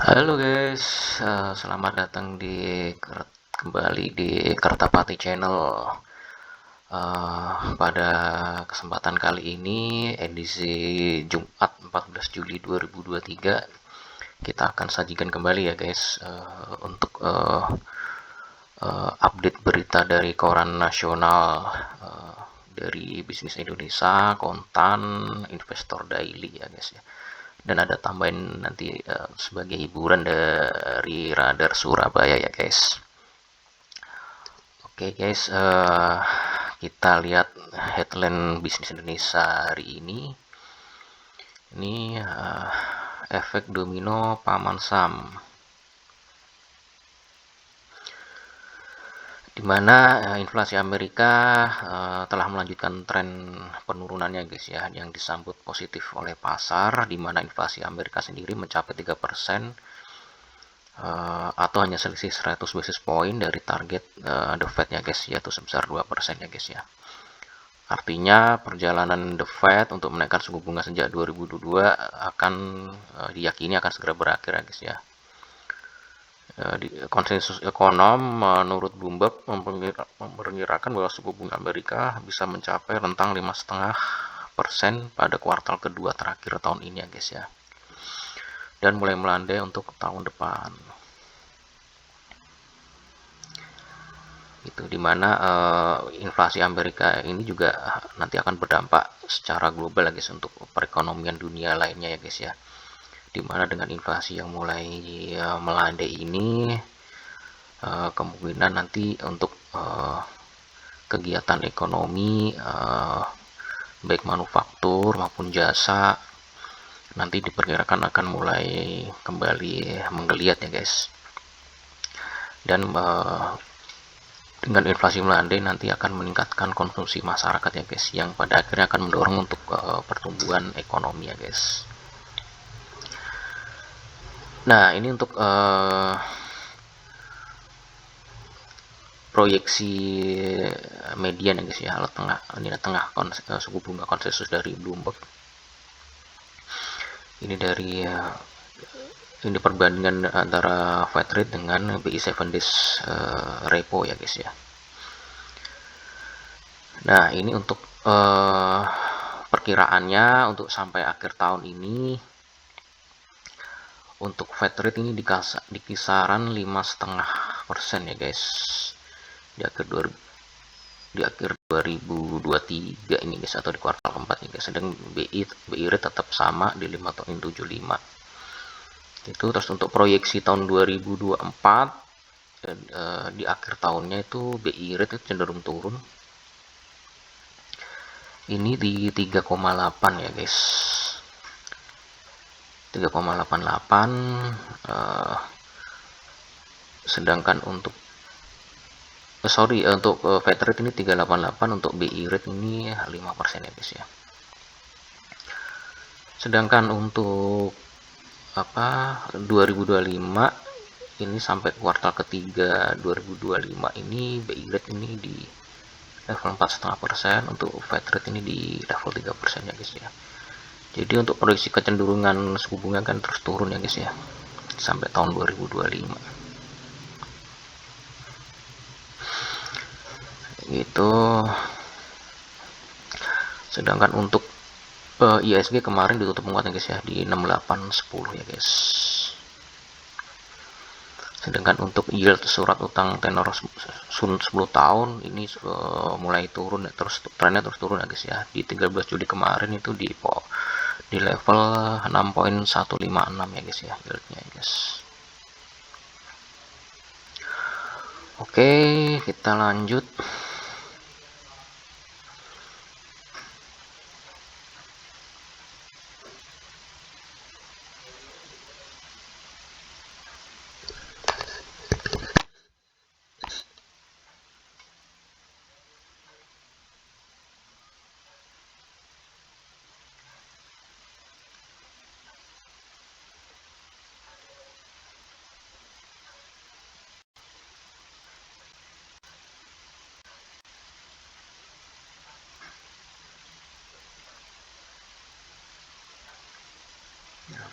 Halo guys, selamat datang kembali di Kertapati Channel. Pada kesempatan kali ini, edisi Jumat 14 Juli 2023, kita akan sajikan kembali ya guys, untuk update berita dari koran nasional, dari bisnis Indonesia, Kontan, Investor Daily ya guys ya. Dan ada tambahan nanti sebagai hiburan dari Radar Surabaya ya guys. Oke guys, kita lihat headline bisnis Indonesia hari ini. Ini efek domino paman Sam, di mana inflasi Amerika telah melanjutkan tren penurunannya guys ya, yang disambut positif oleh pasar, di mana inflasi Amerika sendiri mencapai 3%, atau hanya selisih 100 basis point dari target The Fed ya guys, yaitu sebesar 2% ya guys ya. Artinya perjalanan The Fed untuk menaikkan suku bunga sejak 2022 akan diyakini akan segera berakhir ya guys ya. Konsensus ekonom menurut Bloomberg memperkirakan bahwa suku bunga Amerika bisa mencapai rentang 5,5% pada kuartal kedua terakhir tahun ini ya guys ya, dan mulai melandai untuk tahun depan. Itu dimana inflasi Amerika ini juga nanti akan berdampak secara global ya guys untuk perekonomian dunia lainnya ya guys ya, dimana dengan inflasi yang mulai melandai ini, kemungkinan nanti untuk kegiatan ekonomi baik manufaktur maupun jasa nanti diperkirakan akan mulai kembali menggeliat ya guys. Dan dengan inflasi melandai nanti akan meningkatkan konsumsi masyarakat ya guys, yang pada akhirnya akan mendorong untuk pertumbuhan ekonomi ya guys. Nah ini untuk proyeksi median ya guys ya, nilai tengah suku bunga konsensus dari Bloomberg. Ini dari ini perbandingan antara Fed rate dengan BI 7 days repo ya guys ya. Nah ini untuk perkiraannya untuk sampai akhir tahun ini, untuk Fed rate ini di kisaran 5,5% ya guys di akhir 2023 ini guys, atau di kuartal keempat ini guys. Sedang BI rate tetap sama di 5,75 itu. Terus untuk proyeksi tahun 2024 di akhir tahunnya itu BI rate itu cenderung turun, ini di 3,8 ya guys, 3,88. Sedangkan untuk untuk Fed rate ini 3,88, untuk BI rate ini 5% ya guys ya. Sedangkan untuk 2025 ini sampai kuartal ketiga 2025 ini BI rate ini di level 4,5%, untuk Fed rate ini di level 3% ya guys ya. Jadi untuk proyeksi kecenderungan suku bunga kan terus turun ya guys ya sampai tahun 2025 gitu. Sedangkan untuk ISG kemarin ditutup menguat ya guys ya di 6810 ya guys. Sedangkan untuk yield surat utang tenor 10 tahun ini mulai turun ya, terus trennya terus turun ya guys ya. Di 13 Juli kemarin itu di level 6,156 ya guys ya yieldnya ya guys. Oke, kita lanjut.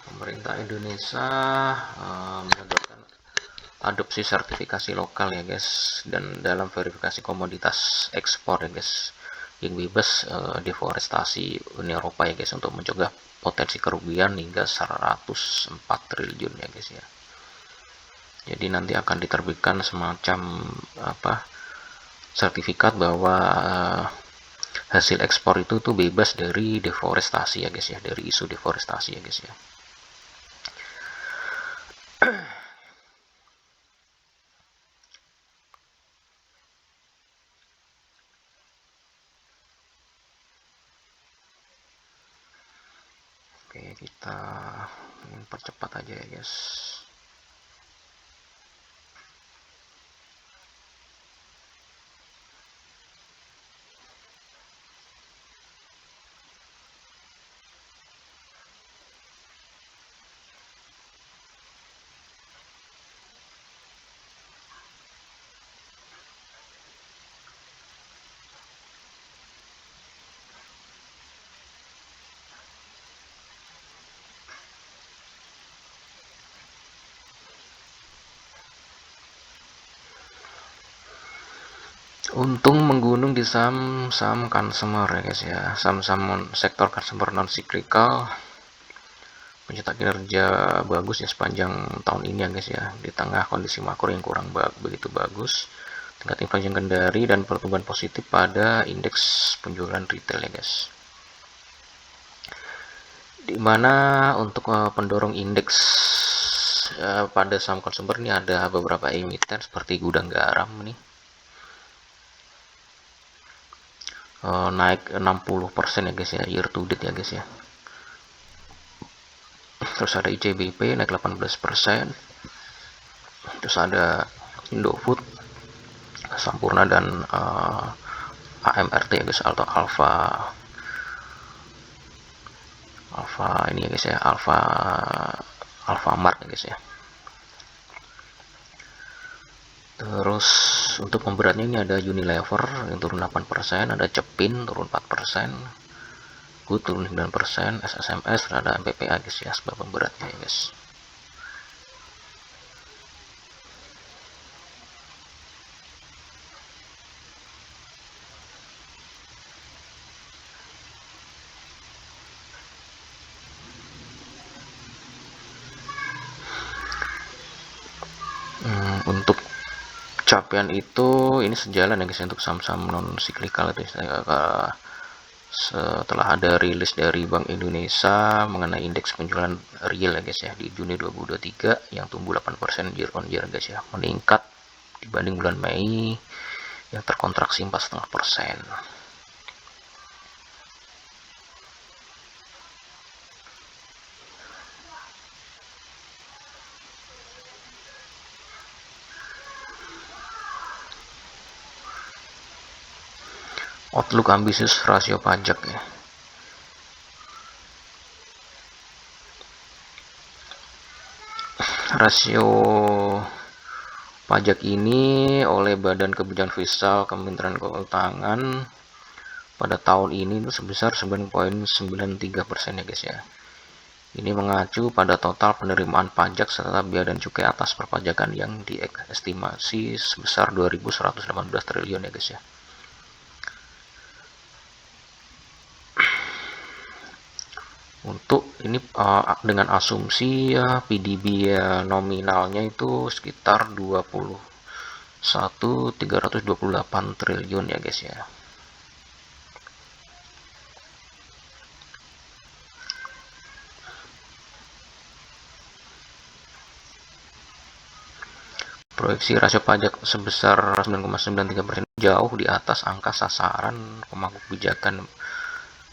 Pemerintah Indonesia menegakkan adopsi sertifikasi lokal ya guys, dan dalam verifikasi komoditas ekspor ya guys, yang bebas deforestasi Uni Eropa ya guys, untuk mencegah potensi kerugian hingga 104 triliun ya guys ya. Jadi nanti akan diterbitkan semacam sertifikat bahwa hasil ekspor itu tuh bebas dari deforestasi ya guys ya, dari isu deforestasi ya guys ya. Oke, kita percepat aja ya guys. Untung menggunung di saham consumer ya guys ya, saham-saham sektor consumer non cyclical mencetak kinerja bagus ya sepanjang tahun ini ya guys ya, di tengah kondisi makro yang kurang begitu bagus, tingkat inflasi yang kendali dan pertumbuhan positif pada indeks penjualan retail ya guys. Dimana untuk pendorong indeks pada saham consumer ini ada beberapa emiten seperti Gudang Garam nih, naik 60% ya guys ya, year to date ya guys ya. Terus ada ICBP naik 18%. Terus ada Indofood, Sampurna, dan AMRT ya guys, atau Alfa ini ya guys ya, Alfamart ya guys ya. Terus untuk pemberatnya ini ada Unilever yang turun 8%, ada Cepin turun 4%, Good turun 9%, SSMS, ada MPPA guys ya sebab pemberatnya ya guys. Untuk capaian itu ini sejalan ya guys untuk saham-saham non siklikal itu setelah ada rilis dari Bank Indonesia mengenai indeks penjualan real ya guys ya di Juni 2023 yang tumbuh 8% year on year guys ya, meningkat dibanding bulan Mei yang terkontraksi 4,5%. Outlook ambisius rasio pajak ya. Rasio pajak ini oleh Badan Kebijakan Fiskal Kementerian Keuangan pada tahun ini itu sebesar 9,93% ya guys ya. Ini mengacu pada total penerimaan pajak serta biaya dan cukai atas perpajakan yang diestimasi sebesar 2.118 triliun ya guys ya. Untuk ini dengan asumsi ya PDB ya nominalnya itu sekitar 328 triliun ya guys ya. Proyeksi rasio pajak sebesar 9,93% jauh di atas angka sasaran pemangku kebijakan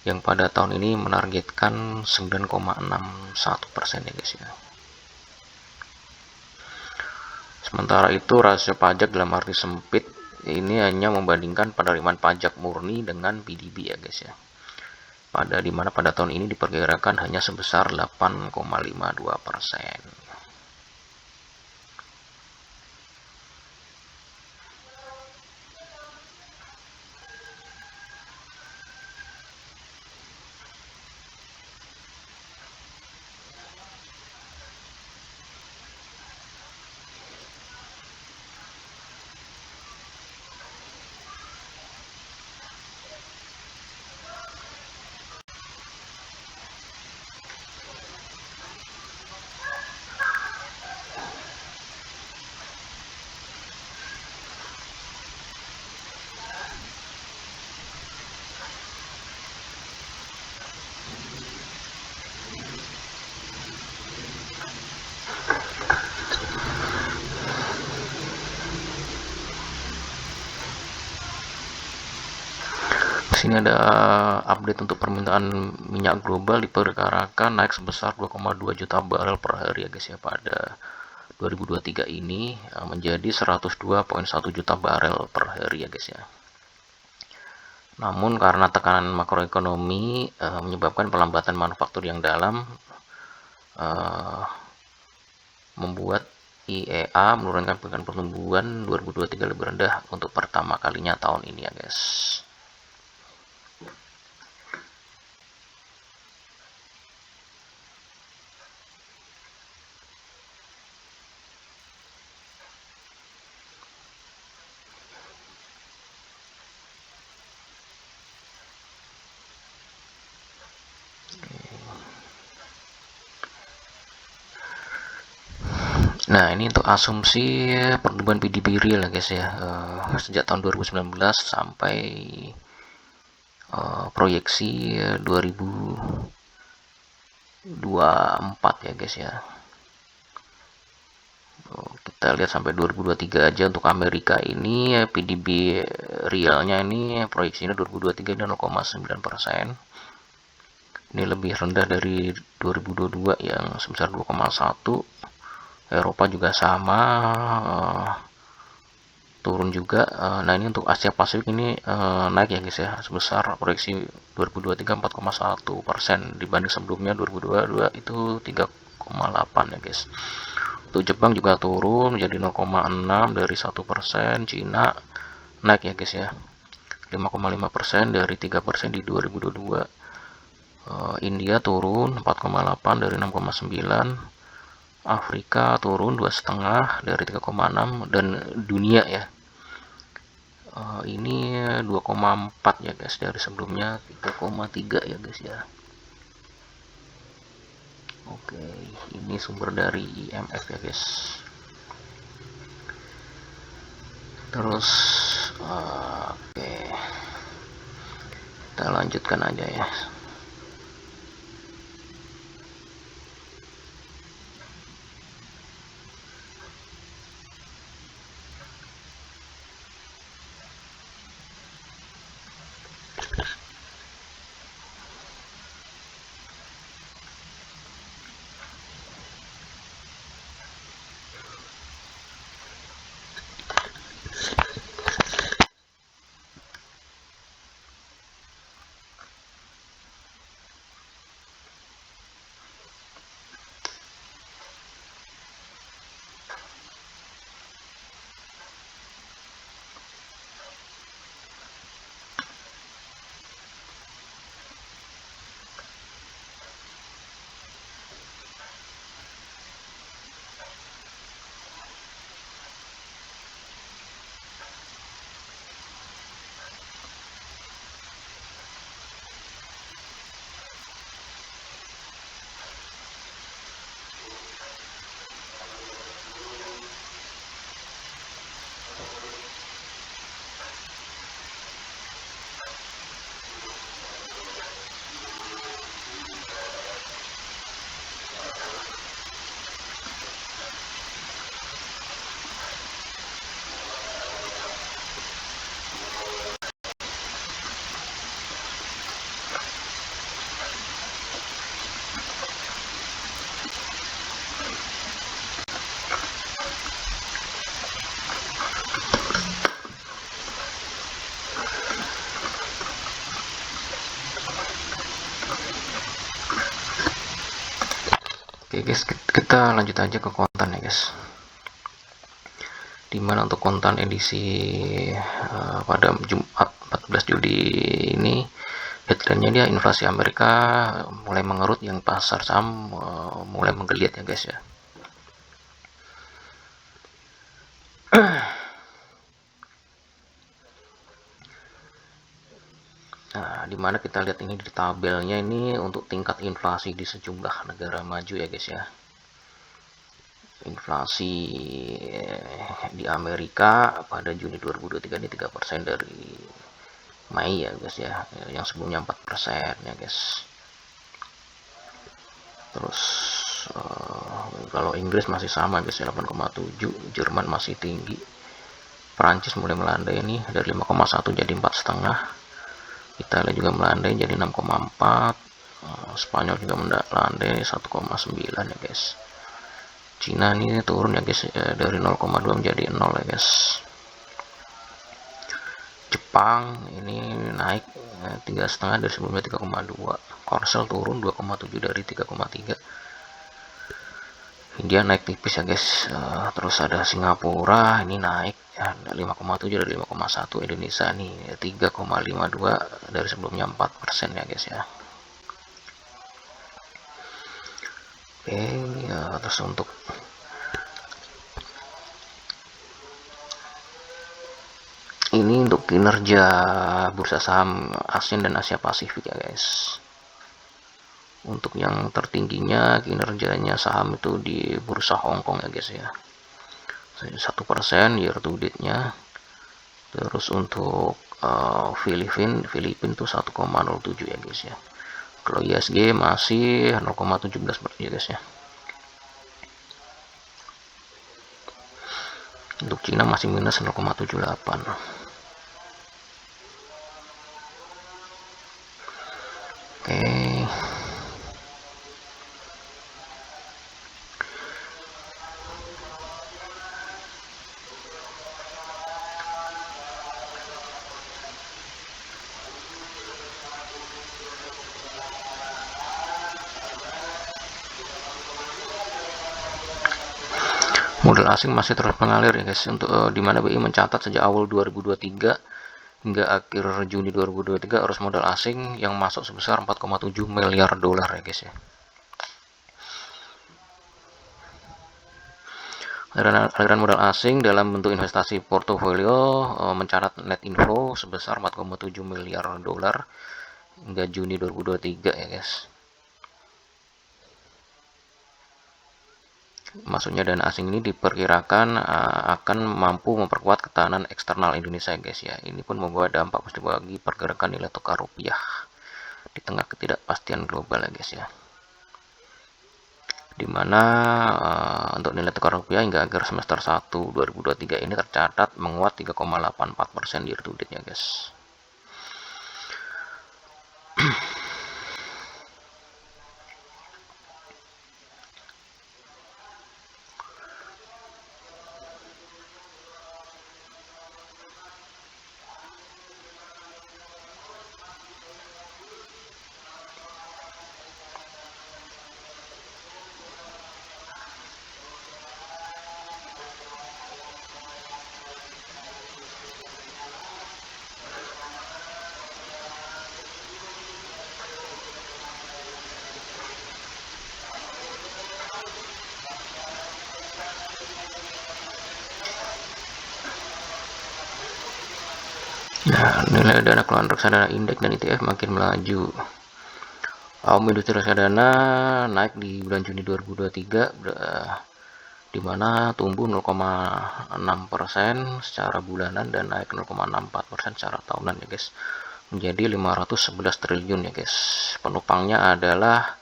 yang pada tahun ini menargetkan 9,61% ya guys ya. Sementara itu rasio pajak dalam arti sempit ini hanya membandingkan penerimaan pajak murni dengan PDB ya guys ya. Dimana pada tahun ini diperkirakan hanya sebesar 8,52%. sini ada update untuk permintaan minyak global diperkirakan naik sebesar 2,2 juta barel per hari ya guys ya pada 2023 ini menjadi 102,1 juta barel per hari ya guys ya. Namun karena tekanan makroekonomi menyebabkan pelambatan manufaktur yang dalam membuat IEA menurunkan pertumbuhan 2023 lebih rendah untuk pertama kalinya tahun ini ya guys. Nah, ini untuk asumsi pertumbuhan PDB real ya guys ya, sejak tahun 2019 sampai proyeksi 2024 ya guys ya. Kita lihat sampai 2023 aja untuk Amerika ini PDB realnya ini proyeksinya 2023 ini 0,9%. Ini lebih rendah dari 2022 yang sebesar 2,1. Eropa juga sama, turun juga. Nah ini untuk Asia Pasifik ini naik ya guys ya, sebesar proyeksi 2023 4,1% dibanding sebelumnya 2022 itu 3,8 ya guys. Untuk Jepang juga turun menjadi 0,6 dari 1%. Cina naik ya guys ya, 5,5% dari 3% di 2022. India turun 4,8 dari 6,9. Afrika turun 2,5 dari 3,6 dan dunia ya ini 2,4 ya guys dari sebelumnya 3,3 ya guys ya. Oke, ini sumber dari IMF ya guys. Terus oke, kita lanjutkan aja ya. Oke guys, kita lanjut aja ke konten ya guys. Dimana untuk konten edisi pada Jumat 14 Juli ini headline-nya dia inflasi Amerika mulai mengerut, yang pasar saham mulai menggeliat ya guys ya. Nah, dimana kita lihat ini di tabelnya ini untuk tingkat inflasi di sejumlah negara maju ya guys ya. Inflasi di Amerika pada Juni 2023 ini 3% dari Mei ya guys ya, yang sebelumnya 4% ya guys. Terus kalau Inggris masih sama guys ya, 8,7. Jerman masih tinggi. Prancis mulai melandai ini dari 5,1 jadi 4,5. Italia juga melandai jadi 6,4. Spanyol juga melandai 1,9 ya guys. Cina ini turun ya guys, dari 0,2 menjadi 0 ya guys. Jepang ini naik 3,5 dari sebelumnya 3,2. Korsel turun 2,7 dari 3,3. India naik tipis ya guys. Terus ada Singapura ini naik 5,7 dari 5,1. Indonesia nih 3,52 dari sebelumnya 4% ya guys ya. Oke, ya, terus untuk ini untuk kinerja bursa saham ASEAN dan Asia Pasifik ya guys. Untuk yang tertingginya kinerjanya saham itu di bursa Hong Kong ya guys ya, 1% year to date nya. Terus untuk Filipina tuh 1,07 ya guys ya. Kalau ISG masih 0,17 ya guys ya. Untuk Cina masih minus 0,78. Oke. Modal asing masih terus mengalir ya guys. Untuk di mana BI mencatat sejak awal 2023 hingga akhir Juni 2023 arus modal asing yang masuk sebesar 4,7 miliar dolar ya guys ya. Aliran modal asing dalam bentuk investasi portofolio mencatat net inflow sebesar 4,7 miliar dolar hingga Juni 2023 ya guys. Masuknya dana asing ini diperkirakan akan mampu memperkuat ketahanan eksternal Indonesia guys ya. Ini pun membawa dampak positif bagi pergerakan nilai tukar rupiah di tengah ketidakpastian global ya guys ya. Dimana untuk nilai tukar rupiah hingga akhir semester 1 2023 ini tercatat menguat 3,84% year to date ya guys. Nah, nilai dana keluaran reksadana indeks dan ETF makin melaju. Aum industri reksadana naik di bulan Juni 2023 di mana tumbuh 0,6% secara bulanan dan naik 0,64% secara tahunan ya guys, menjadi 511 triliun ya guys. Penopangnya adalah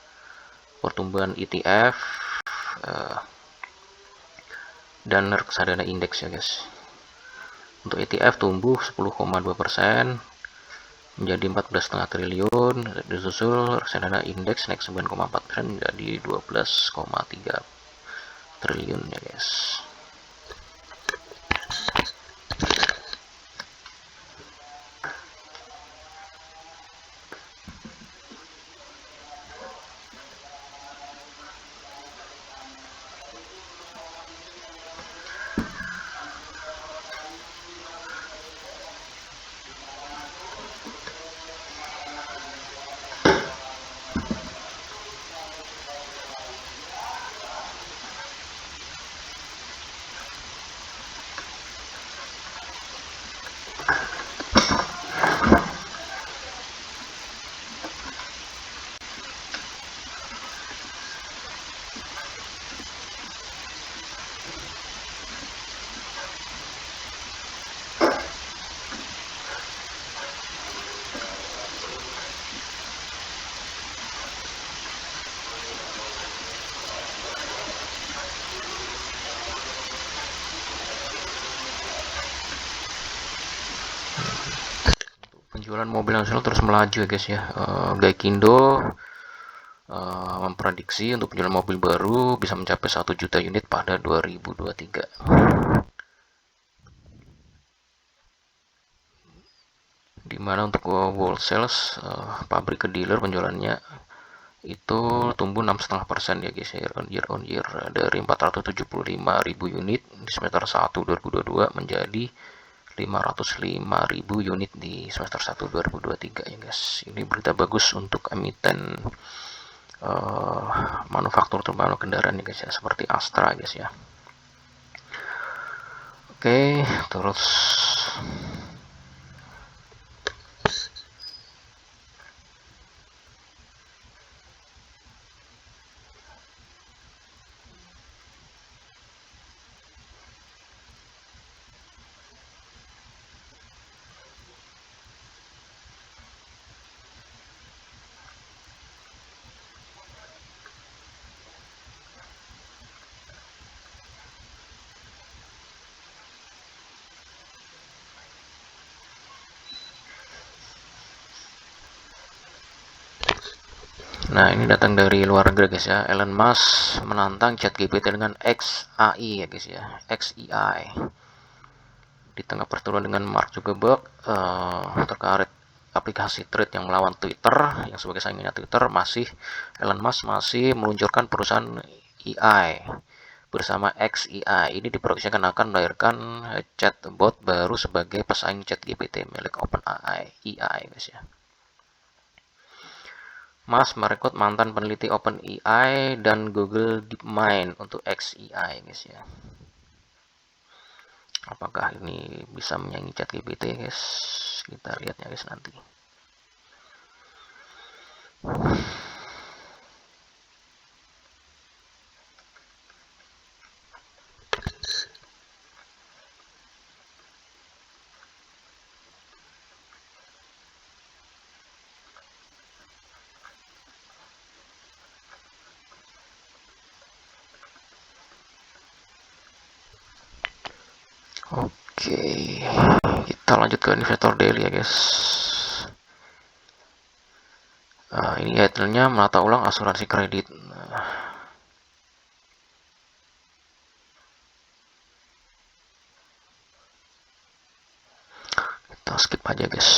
pertumbuhan ETF dan reksadana indeks ya guys. Untuk ETF tumbuh 10,2% menjadi 14,5 triliun, disusul reksadana indeks naik 9,4% menjadi 12,3 triliun ya guys. Penjualan mobil nasional terus melaju ya guys ya. Gaikindo memprediksi untuk penjualan mobil baru bisa mencapai 1 juta unit pada 2023. Dimana untuk world sales pabrik ke dealer penjualannya itu tumbuh 6,5% ya guys, year on year dari 475.000 unit di semester 1 2022 menjadi 505.000 unit di semester 1 2023 ya guys. Ini berita bagus untuk emiten manufaktur terbaru kendaraan ya guys ya, seperti Astra guys ya. Oke, terus nah ini datang dari luar negeri guys ya. Elon Musk menantang ChatGPT dengan XAI ya guys ya, XAI. Di tengah pertemuan dengan Mark Zuckerberg terkait aplikasi Threads yang melawan Twitter, yang sebagai saingannya Twitter, Elon Musk masih meluncurkan perusahaan AI bersama XAI. Ini diproyeksikan akan melahirkan chatbot baru sebagai pesaing ChatGPT milik OpenAI guys ya. Musk merekrut mantan peneliti OpenAI dan Google DeepMind untuk XAI guys ya. Apakah ini bisa menyaingi ChatGPT guys? Kita lihat ya guys nanti. Oke, kita lanjut ke investor daily ya guys. Ini headline-nya menata ulang asuransi kredit. Kita skip aja guys.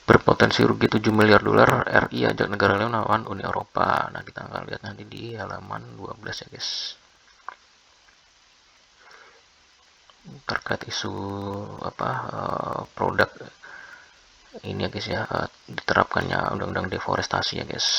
Berpotensi rugi 7 miliar dolar, RI ajak negara lain melawan Uni Eropa. Nah, kita akan lihat nanti di halaman 12 ya guys. Terkait isu produk ini ya guys ya, diterapkannya undang-undang deforestasi ya guys.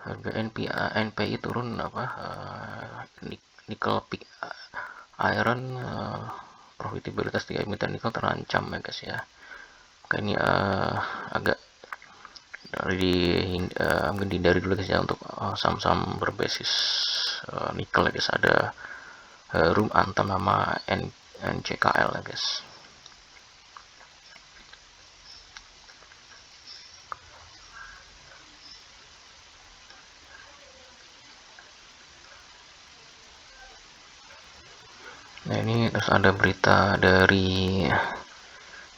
Harga NPI turun nikel pig iron, profitabilitas di emiten nikel terancam ya guys ya. Makanya agak mungkin dihindari dulu guys ya untuk saham-saham berbasis nikel ya guys. Ada Harum, Antam sama NCKL ya guys. Nah ini terus ada berita dari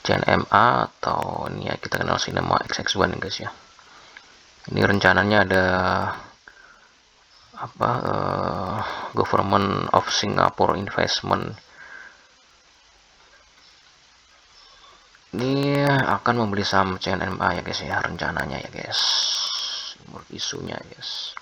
CNMA atau ini ya kita kenal Cinema XX1 ya guys ya. Ini rencananya ada Government of Singapore Investment ini akan membeli saham CNMA ya guys ya, rencananya ya guys, menurut isunya ya guys.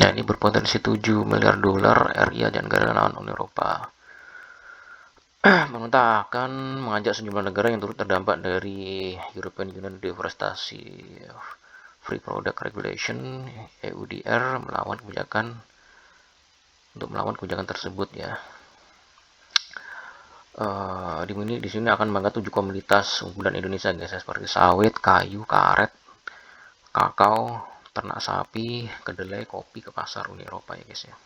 Ya, ini berpotensi 7 miliar dolar RIA dan negara lawan Uni Eropa. Pemerintah akan mengajak sejumlah negara yang turut terdampak dari European Union Deforestasi Free Product Regulation (EUDR) untuk melawan kebijakan tersebut ya. Di sini akan membanggakan 7 komunitas unggulan Indonesia guys, seperti sawit, kayu, karet, kakao, ternak sapi, kedelai, kopi ke pasar Uni Eropa ya guys ya.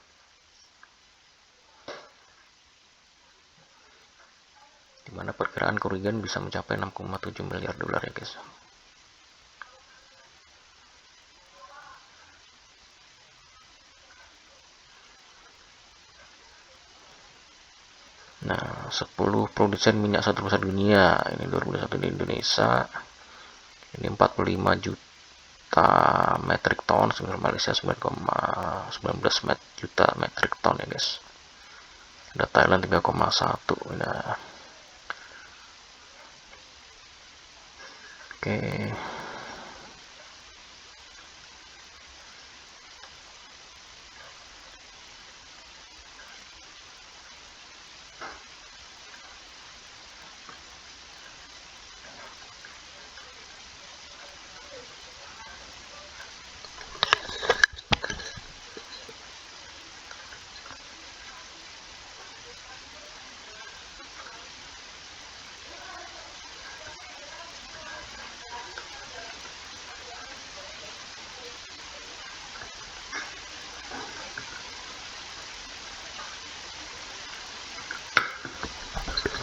Dimana perkiraan kerugian bisa mencapai 6,7 miliar dolar ya guys. Nah, 10 produsen minyak satu terbesar dunia ini 2021 di Indonesia ini 45 juta metric ton, sementara Malaysia 9,19 juta metric ton ya guys. Ada Thailand 3,1. Nah, oke.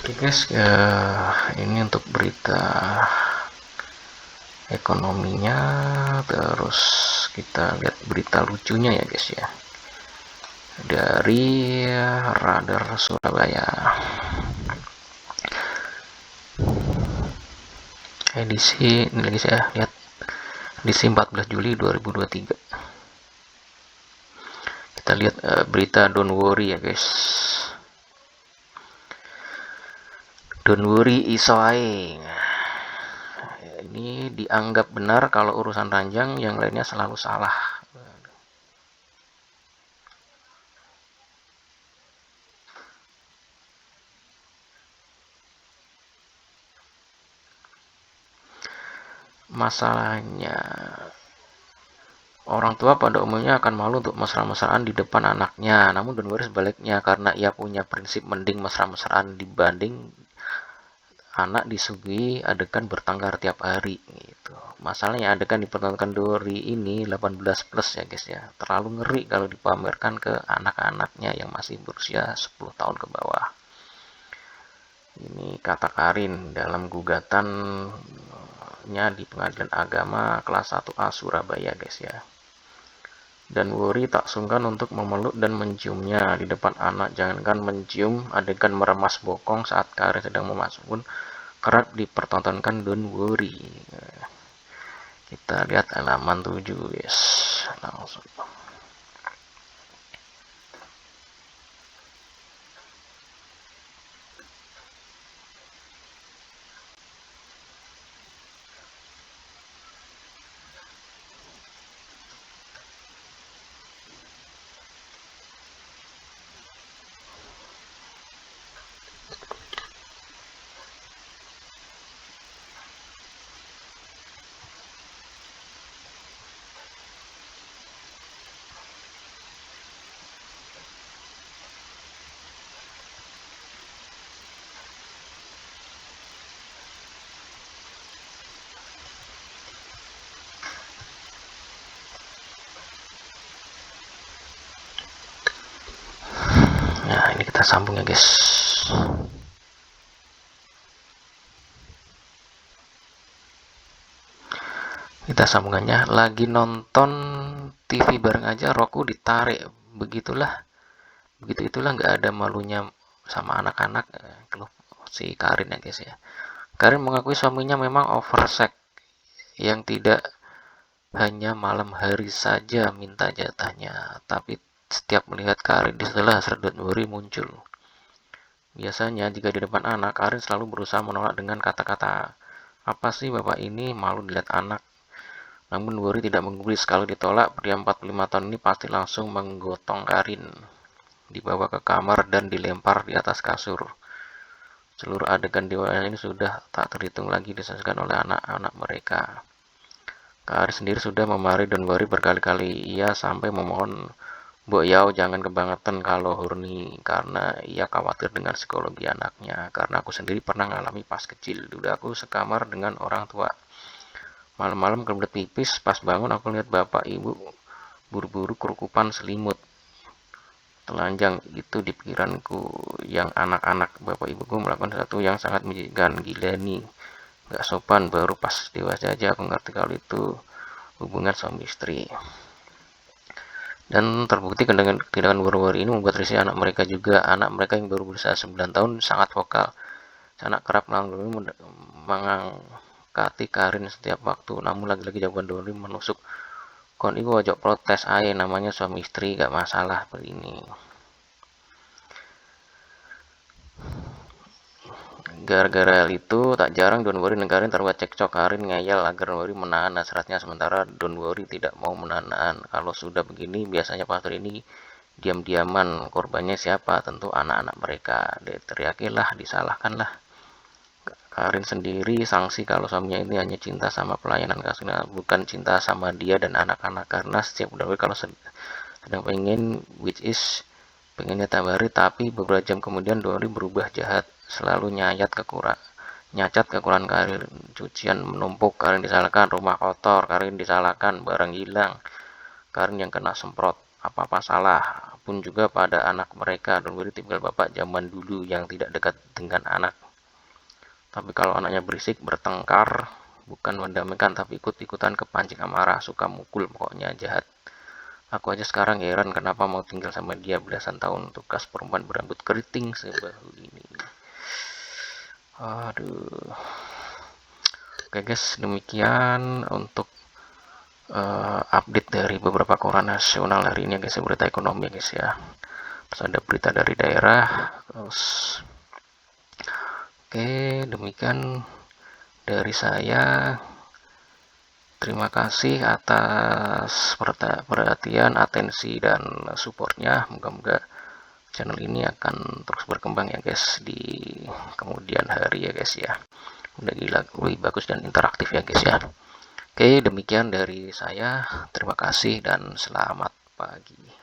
Oke guys, ini untuk berita ekonominya. Terus kita lihat berita lucunya ya guys ya, dari Radar Surabaya edisi ini lagi saya lihat edisi 14 Juli 2023. Kita lihat berita don't worry ya guys. Don't worry iso ae. Ini dianggap benar kalau urusan ranjang, yang lainnya selalu salah. Masalahnya, orang tua pada umumnya akan malu untuk mesra-mesraan di depan anaknya. Namun don't worry sebaliknya, karena ia punya prinsip mending mesra-mesraan dibanding anak disuguhi adegan bertengkar tiap hari gitu. Masalahnya adegan dipertontonkan Dori ini 18 plus ya guys ya. Terlalu ngeri kalau dipamerkan ke anak-anaknya yang masih berusia 10 tahun ke bawah. Ini kata Karin dalam gugatannya di Pengadilan Agama kelas 1A Surabaya guys ya. Dan Wuri tak sungkan untuk memeluk dan menciumnya di depan anak. Jangankan mencium, adegan meremas bokong saat Karin sedang memasak pun kerap dipertontonkan Don't Worry. Kita lihat halaman 7 guys, langsung. Ini kita sambung ya guys. Kita sambungannya, lagi nonton TV bareng aja Roku ditarik. Begitu itulah nggak ada malunya sama anak-anak, keluh si Karin ya guys ya. Karin mengakui suaminya memang oversex, yang tidak hanya malam hari saja minta jatahnya, tapi setiap melihat Karin di setelah serdut Wuri muncul. Biasanya jika di depan anak, Karin selalu berusaha menolak dengan kata-kata, "Apa sih bapak ini, malu dilihat anak." Namun Wuri tidak menggubris. Kalau ditolak, pria 45 tahun ini pasti langsung menggotong Karin, dibawa ke kamar dan dilempar di atas kasur. Seluruh adegan dewasa ini sudah tak terhitung lagi disaksikan oleh anak-anak mereka. Karin sendiri sudah memarahi Don Wuri berkali-kali. Ia sampai memohon, "Mbok Yao jangan kebangetan kalau horny," karena ia khawatir dengan psikologi anaknya. Karena aku sendiri pernah ngalami pas kecil. Dulu aku sekamar dengan orang tua. Malam-malam kebelet pipis, pas bangun aku lihat bapak ibu buru-buru kerukupan selimut. Telanjang itu di pikiranku. Yang anak-anak bapak ibuku melakukan sesuatu yang sangat menjijikkan. Gila nih, gak sopan. Baru pas dewasa aja aku ngerti kalau itu hubungan suami istri. Dan terbukti tindakan Wuri ini membuat risih anak mereka juga. Anak mereka yang baru berusia 9 tahun sangat vokal. Anak kerap mengangkati Karin setiap waktu. Namun lagi-lagi jawaban Doni menusuk, "Kon iku ojo protes ae, namanya suami istri, gak masalah begini." Gara-gara hal itu, tak jarang Don Wuri dan Karin terlibat cekcok. Karin ngeyel agar Don Wuri menahan hasratnya, sementara Don Wuri tidak mau menahan. Kalau sudah begini, biasanya pastor ini diam-diaman. Korbannya siapa? Tentu anak-anak mereka. Teriakilah, disalahkanlah. Karin sendiri sanksi kalau suaminya ini hanya cinta sama pelayanan kasihnya, bukan cinta sama dia dan anak-anak. Karena setiap udah kalau sedang pengen, which is pengennya tabari, tapi beberapa jam kemudian Dori berubah jahat, selalu nyacat kekurangan Karin. Cucian menumpuk, Karin disalahkan. Rumah kotor, Karin disalahkan. Barang hilang, Karin yang kena semprot. Apa-apa salah pun juga pada anak mereka. Dori tipikal bapak zaman dulu yang tidak dekat dengan anak. Tapi kalau anaknya berisik, bertengkar, bukan mendamaikan, tapi ikut-ikutan kepancing amarah, suka mukul, pokoknya jahat. Aku aja sekarang heran kenapa mau tinggal sama dia belasan tahun, tugas perempuan berambut keriting sebahu ini. Aduh. Oke guys, demikian untuk update dari beberapa koran nasional hari ini guys, berita ekonomi guys ya. Terus ada berita dari daerah, terus oke, demikian dari saya. Terima kasih atas perhatian, atensi, dan supportnya. Moga-moga channel ini akan terus berkembang ya guys di kemudian hari ya guys ya. Udah lebih bagus dan interaktif ya guys ya. Oke, demikian dari saya. Terima kasih dan selamat pagi.